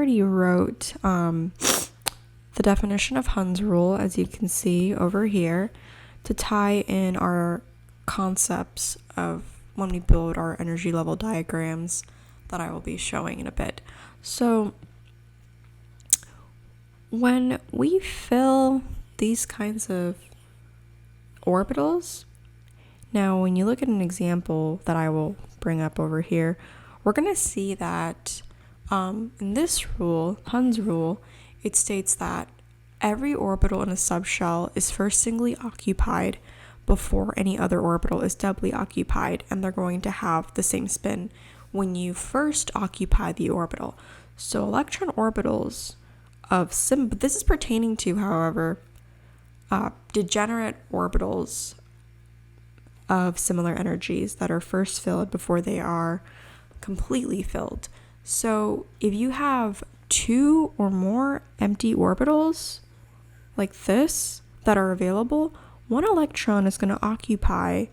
already wrote the definition of Hunds Rule, as you can see over here, to tie in our concepts of when we build our energy level diagrams that I will be showing in a bit. So when we fill these kinds of orbitals, now when you look at an example that I will bring up over here, we're going to see that in this rule, Hunds Rule, it states that every orbital in a subshell is first singly occupied before any other orbital is doubly occupied, and they're going to have the same spin when you first occupy the orbital. So electron orbitals of this is pertaining to, however, degenerate orbitals of similar energies that are first filled before they are completely filled. So if you have 2 or more empty orbitals like this that are available, one electron is going to occupy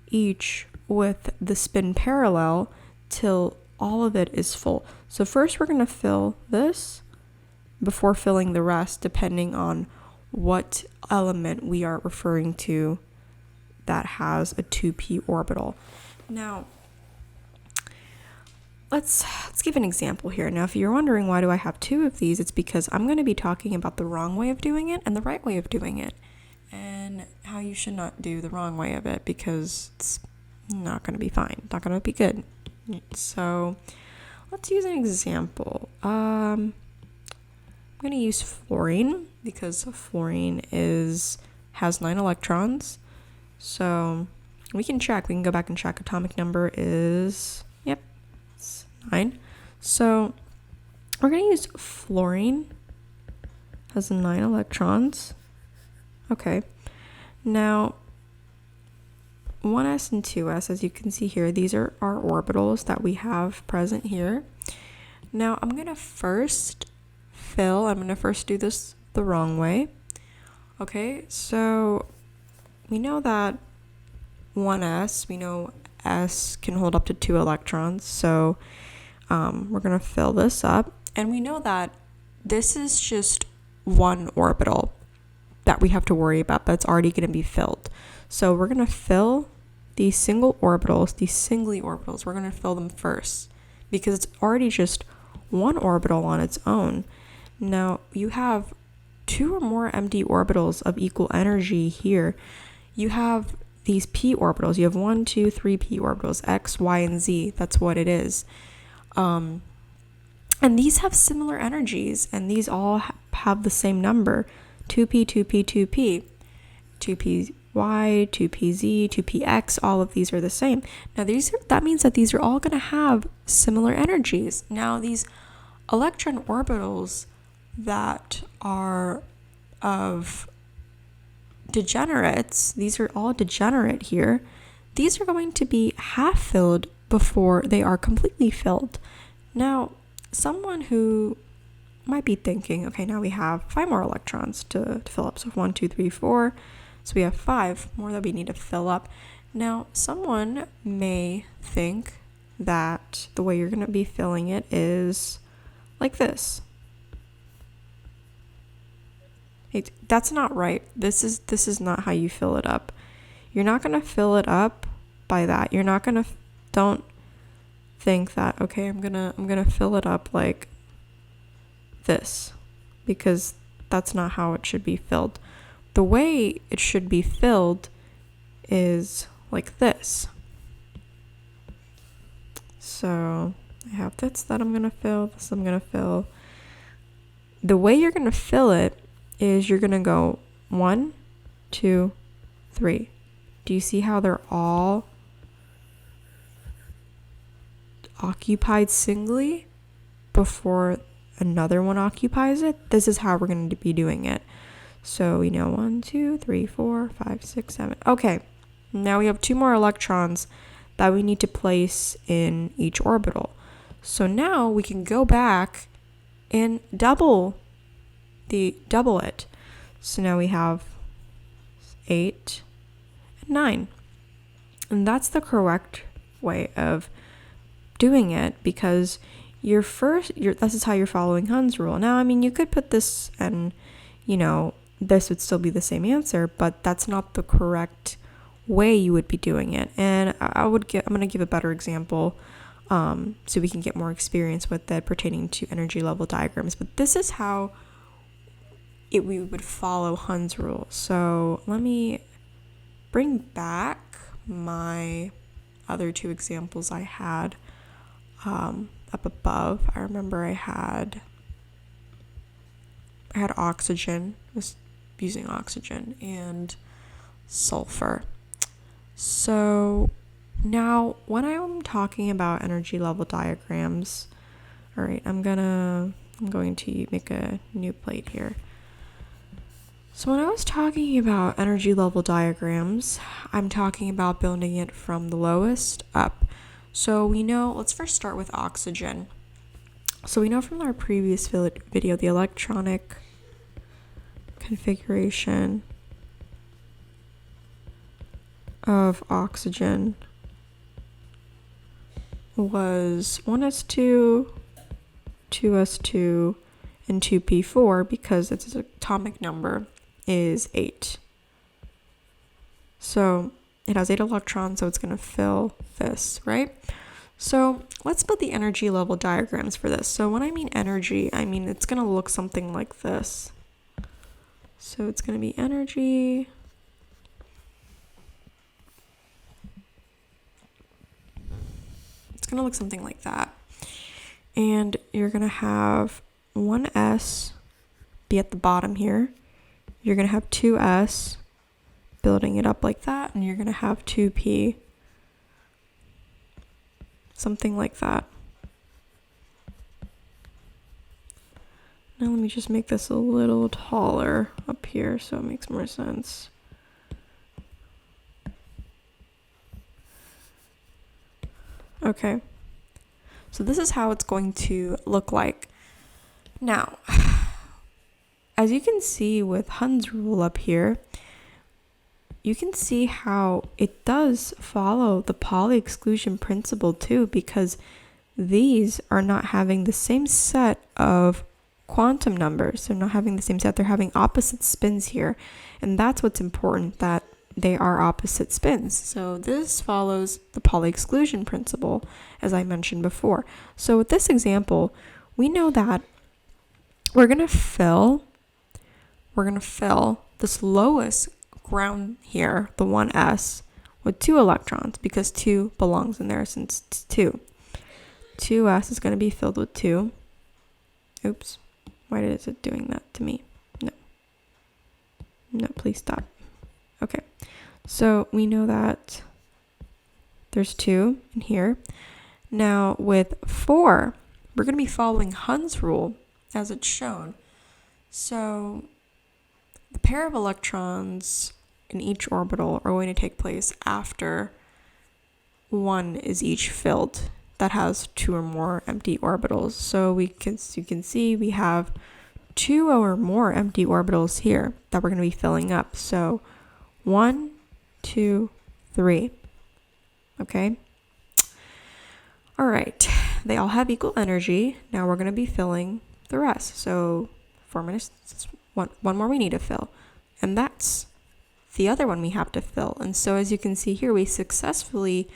each with the spin parallel till all of it is full. So first we're going to fill this before filling the rest, depending on what element we are referring to that has a 2p orbital. Now, let's give an example here. Now, if you're wondering why do I have 2 of these, it's because I'm going to be talking about the wrong way of doing it and the right way of doing it, and how you should not do the wrong way of it, because it's not going to be fine, not going to be good. So let's use an example. I'm going to use fluorine, because fluorine has 9 electrons. So we can go back and check. Atomic number is, it's 9. So we're going to use fluorine, has 9 electrons. Okay. Now, 1s and 2s, as you can see here, these are our orbitals that we have present here. Now, I'm going to first do this the wrong way. Okay, so we know that 1s, we know s can hold up to 2 electrons, so we're going to fill this up, and we know that this is just one orbital that we have to worry about that's already going to be filled. So we're going to fill these singly orbitals, we're going to fill them first, because it's already just one orbital on its own. Now, you have 2 or more empty orbitals of equal energy here. You have these p orbitals. You have 1, 2, 3 p orbitals, x, y, and z. That's what it is. And these have similar energies, and these all have the same number: 2p, 2p, 2p, 2py, 2pz, 2px. All of these are the same. Now, that means that these are all going to have similar energies. Now, these electron orbitals that are of degenerates, these are all degenerate here, these are going to be half filled before they are completely filled. Now, someone who might be thinking, okay, now we have 5 more electrons to fill up. So 1, 2, 3, 4. So we have 5 more that we need to fill up. Now, someone may think that the way you're going to be filling it is like this. That's not right. This is not how you fill it up. You're not going to fill it up by that. You're not going to don't think that, okay, I'm going to fill it up like this, because that's not how it should be filled. The way it should be filled is like this. So I have this that I'm going to fill, this I'm going to fill. The way you're going to fill it is you're going to go 1, 2, 3. Do you see how they're all occupied singly before another one occupies it? This is how we're going to be doing it. So we know 1, 2, 3, 4, 5, 6, 7. Okay, now we have 2 more electrons that we need to place in each orbital. So now we can go back and double it. So now we have 8 and 9. And that's the correct way of doing it, because this is how you're following Hunds Rule. Now, I mean, you could put this and, this would still be the same answer, but that's not the correct way you would be doing it. And I'm going to give a better example so we can get more experience with that pertaining to energy level diagrams. But this is how we would follow Hunds Rule. So let me bring back my other two examples I had up above. I remember I had oxygen, was using oxygen, and sulfur. So now when I'm talking about energy level diagrams, all right, I'm going to make a new plate here. So when I was talking about energy level diagrams, I'm talking about building it from the lowest up. So we know, let's first start with oxygen. So we know from our previous video, the electronic configuration of oxygen was 1s2, 2s2, and 2p4 because its atomic number is 8. So it has 8 electrons, so it's going to fill this, right? So let's build the energy level diagrams for this. So when I mean energy, I mean it's going to look something like this. So it's going to be energy. It's going to look something like that. And you're going to have 1s be at the bottom here. You're going to have 2s building it up like that, and you're going to have 2p, something like that. Now let me just make this a little taller up here so it makes more sense. Okay, so this is how it's going to look like. Now, as you can see with Hunds Rule up here, you can see how it does follow the Pauli Exclusion Principle too, because these are not having the same set of quantum numbers. They're not having the same set. They're having opposite spins here. And that's what's important, that they are opposite spins. So this follows the Pauli Exclusion Principle, as I mentioned before. So with this example, we know that we're going to fill this lowest ground here, the 1s, with 2 electrons because 2 belongs in there since it's 2. 2s is going to be filled with 2. Oops. Why is it doing that to me? No, please stop. Okay. So we know that there's 2 in here. Now with 4, we're going to be following Hunds Rule as it's shown. So the pair of electrons in each orbital are going to take place after 1 is each filled. That has 2 or more empty orbitals. So you can see we have 2 or more empty orbitals here that we're going to be filling up. So 1, 2, 3. Okay. All right. They all have equal energy. Now we're going to be filling the rest. So 4 minutes, one more we need to fill. And that's the other one we have to fill. And so as you can see here, we successfully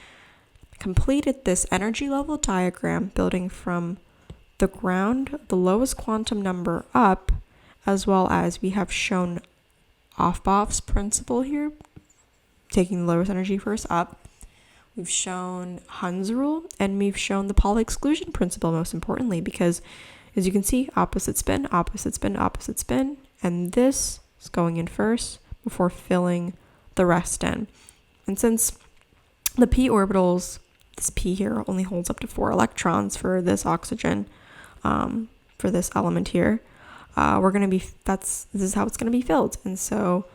completed this energy level diagram building from the ground, the lowest quantum number up, as well as we have shown Aufbau's principle here, taking the lowest energy first up. We've shown Hunds Rule, and we've shown the Pauli Exclusion Principle, most importantly, because as you can see, opposite spin, opposite spin, opposite spin, and this is going in first before filling the rest in. And since the p orbitals, this p here only holds up to 4 electrons for this oxygen, for this element here, this is how it's going to be filled. And so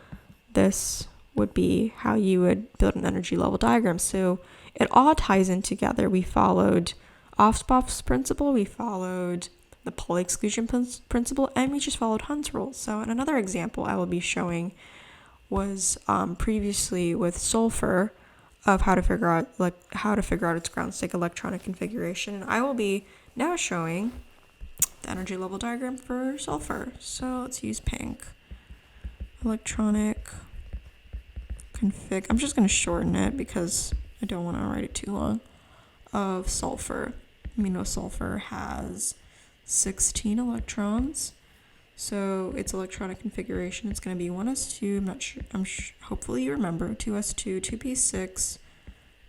this would be how you would build an energy level diagram. So it all ties in together. We followed Aufbau's principle, we followed the Pauli Exclusion Principle, and we just followed Hunds Rule. So in another example I will be showing was previously with sulfur, of how to figure out its ground state electronic configuration. And I will be now showing the energy level diagram for sulfur. So let's use pink. Electronic config. I'm just going to shorten it because I don't want to write it too long. Of sulfur. We know sulfur has 16 electrons. So its electronic configuration is going to be 1s2. I'm not sure. Hopefully you remember 2s2, 2p6,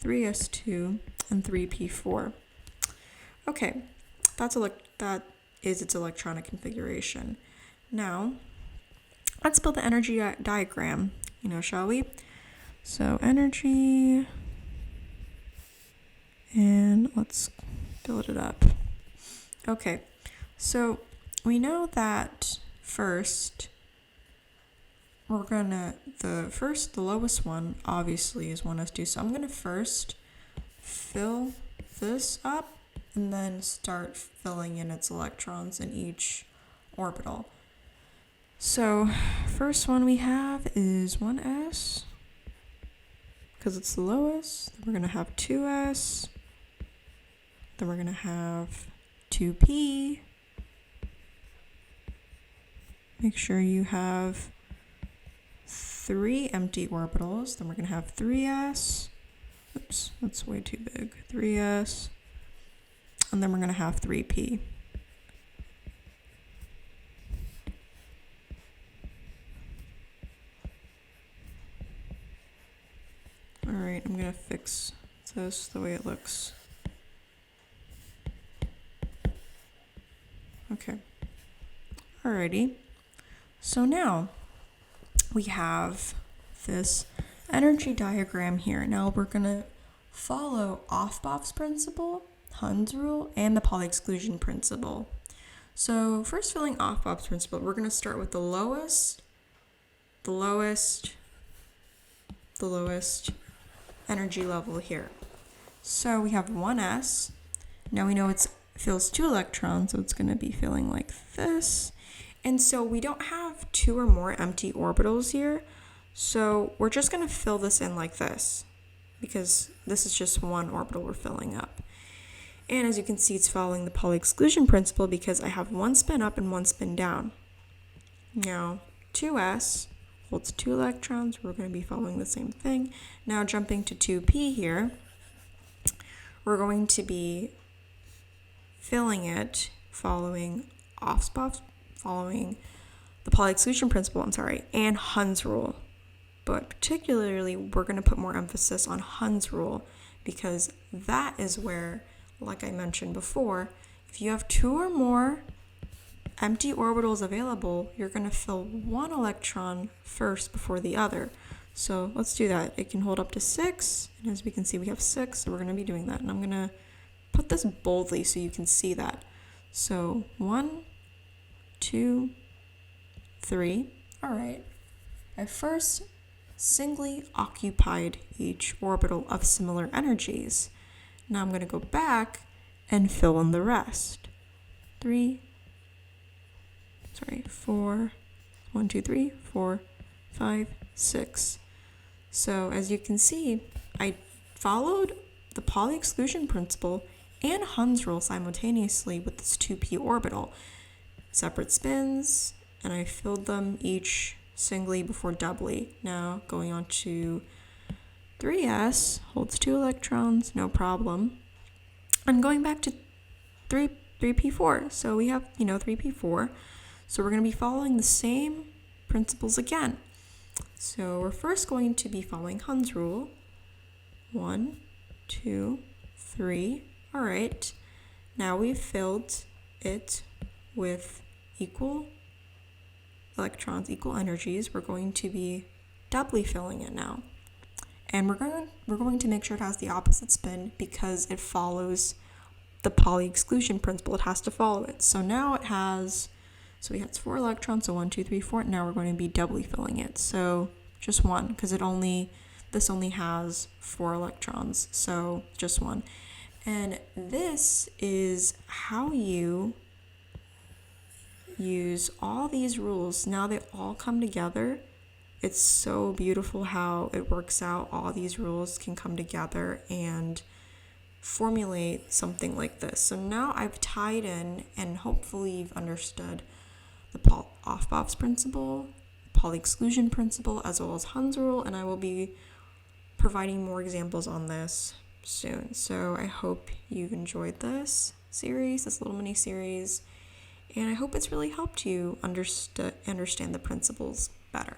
3s2, and 3p4. Okay, that is its electronic configuration. Now, let's build the energy diagram, shall we? So energy, and let's build it up. Okay, so we know that first, the lowest one obviously is 1s2. So I'm going to first fill this up and then start filling in its electrons in each orbital. So first one we have is 1s, because it's the lowest. Then we're going to have 2s. Then we're going to have 2p. Make sure you have 3 empty orbitals. Then we're going to have 3s. Oops, that's way too big. 3s. And then we're going to have 3p. All right, I'm going to fix this the way it looks. Okay. Alrighty. So now we have this energy diagram here. Now we're going to follow Aufbau's principle, Hunds Rule, and the Pauli Exclusion Principle. So first, filling Aufbau's principle, we're going to start with the lowest energy level here. So we have 1s. Now we know it fills 2 electrons, so it's going to be filling like this. And so we don't have 2 or more empty orbitals here. So we're just going to fill this in like this, because this is just one orbital we're filling up. And as you can see, it's following the Pauli Exclusion Principle because I have 1 spin up and 1 spin down. Now, 2s holds 2 electrons. We're going to be following the same thing. Now, jumping to 2p here, we're going to be filling it following the Pauli Exclusion Principle, and Hunds Rule. But particularly, we're going to put more emphasis on Hunds Rule because that is where, like I mentioned before, if you have 2 or more empty orbitals available, you're going to fill 1 electron first before the other. So let's do that. It can hold up to 6, and as we can see, we have 6, so we're going to be doing that. And I'm going to put this boldly so you can see that. So 1, 2, 3. All right. I first singly occupied each orbital of similar energies. Now I'm going to go back and fill in the rest. 4, 1, 2, 3, 4, 5, 6. So as you can see, I followed the Pauli Exclusion Principle and Hunds Rule simultaneously with this 2p orbital. Separate spins, and I filled them each singly before doubly. Now going on to 3s, holds 2 electrons, no problem. And going back to 3p4. So we have, 3p4. So we're going to be following the same principles again. So we're first going to be following Hunds Rule. 1, 2, 3. All right. Now we've filled it with equal electrons, equal energies. We're going to be doubly filling it now. And we're going to make sure it has the opposite spin because it follows the Pauli Exclusion Principle. It has to follow it. So now it has, we have 4 electrons, so 1, 2, 3, 4. Now we're going to be doubly filling it. So just 1, because this only has 4 electrons, so just 1. And this is how you use all these rules. Now they all come together. It's so beautiful how it works out. All these rules can come together and formulate something like this. So now I've tied in, and hopefully you've understood the Aufbau's principle, Pauli Exclusion Principle, as well as Hunds Rule, and I will be providing more examples on this soon. So I hope you've enjoyed this little mini series, and I hope it's really helped you understand the principles better.